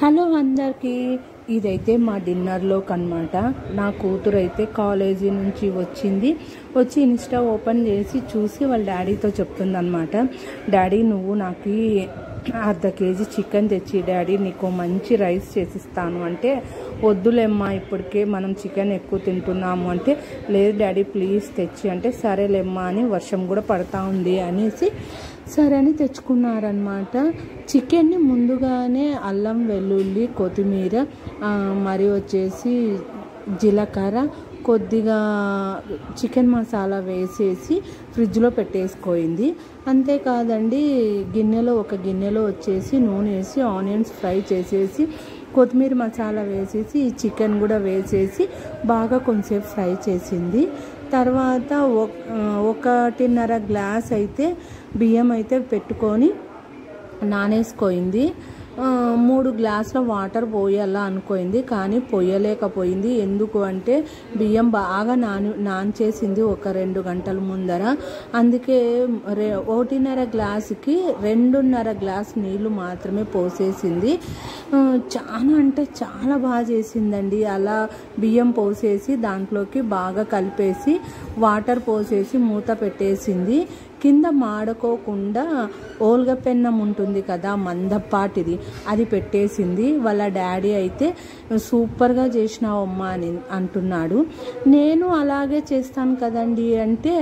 Hello అందరికీ, ఇదైతే మా డిన్నర్లోకి అనమాట. నా కూతురు అయితే కాలేజీ నుంచి వచ్చి ఇన్స్టా ఓపెన్ చేసి చూసి వాళ్ళ డాడీతో చెప్తుందనమాట. డాడీ నువ్వు నాకు ½ కేజీ చికెన్ తెచ్చి డాడీ నీకు మంచి రైస్ చేసిస్తాను అంటే, వద్దులేమ్మా ఇప్పటికే మనం చికెన్ ఎక్కువ తింటున్నాము అంటే, లేదు డాడీ ప్లీజ్ తెచ్చి అంటే, సరేలేమ్మా అని వర్షం కూడా పడతా ఉంది అనేసి సరే అని తెచ్చుకున్నారనమాట. చికెన్ని ముందుగానే అల్లం వెల్లుల్లి కొత్తిమీర మరి వచ్చేసి జీలకర్ర కొద్దిగా చికెన్ మసాలా వేసేసి ఫ్రిడ్జ్లో పెట్టేసుకోయింది. అంతేకాదండి, ఒక గిన్నెలో వచ్చేసి నూనె వేసి ఆనియన్స్ ఫ్రై చేసేసి కొత్తిమీర మసాలా వేసేసి ఈ చికెన్ కూడా వేసేసి బాగా కొంచెంసేపు ఫ్రై చేసింది. తర్వాత 1.5 గ్లాస్ అయితే బియ్యం అయితే పెట్టుకొని నానేసుకోయింది. 3 గ్లాసుల వాటర్ పోయాలా అనుకోయింది, కానీ పోయలేకపోయింది. ఎందుకు అంటే బియ్యం బాగా నానిచేసింది ఒక 2 గంటల ముందర. అందుకే 1.5 గ్లాసుకి 2.5 గ్లాస్ నీళ్ళు మాత్రమే పోసేసింది. చాలా అంటే చాలా బాగా చేసిందండి. అలా బియ్యం పోసేసి దాంట్లోకి బాగా కలిపేసి వాటర్ పోసేసి మూత పెట్టేసింది. కింద మాడుకోకుండా ఓల్గ పెన్నం ఉంటుంది కదా మందపాటిది, అది పెట్టేసింది. వాళ్ళ డాడీ అయితే సూపర్గా చేసినావమ్మా అని అంటున్నాడు. నేను అలాగే చేస్తాను కదండి అంటే,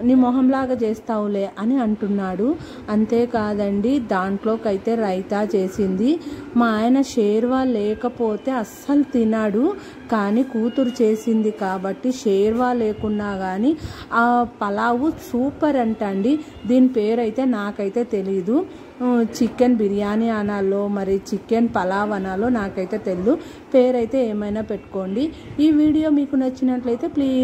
నీ మొహంలాగా చేస్తావులే అని అంటున్నాడు. అంతేకాదండి, దాంట్లోకి అయితే రైతా చేసింది. మా ఆయన షేర్వా లేకపోతే అస్సలు తినాడు, కానీ కూతురు చేసింది కాబట్టి షేర్వా లేకున్నా కానీ ఆ పలావు సూపర్ అంటండి. దీని పేరైతే నాకైతే తెలీదు. చికెన్ బిర్యానీ అనాలో మరి చికెన్ పలావ్ అనాలో నాకైతే తెలియదు. పేరైతే ఏమైనా పెట్టుకోండి. ఈ వీడియో మీకు నచ్చినట్లయితే ప్లీజ్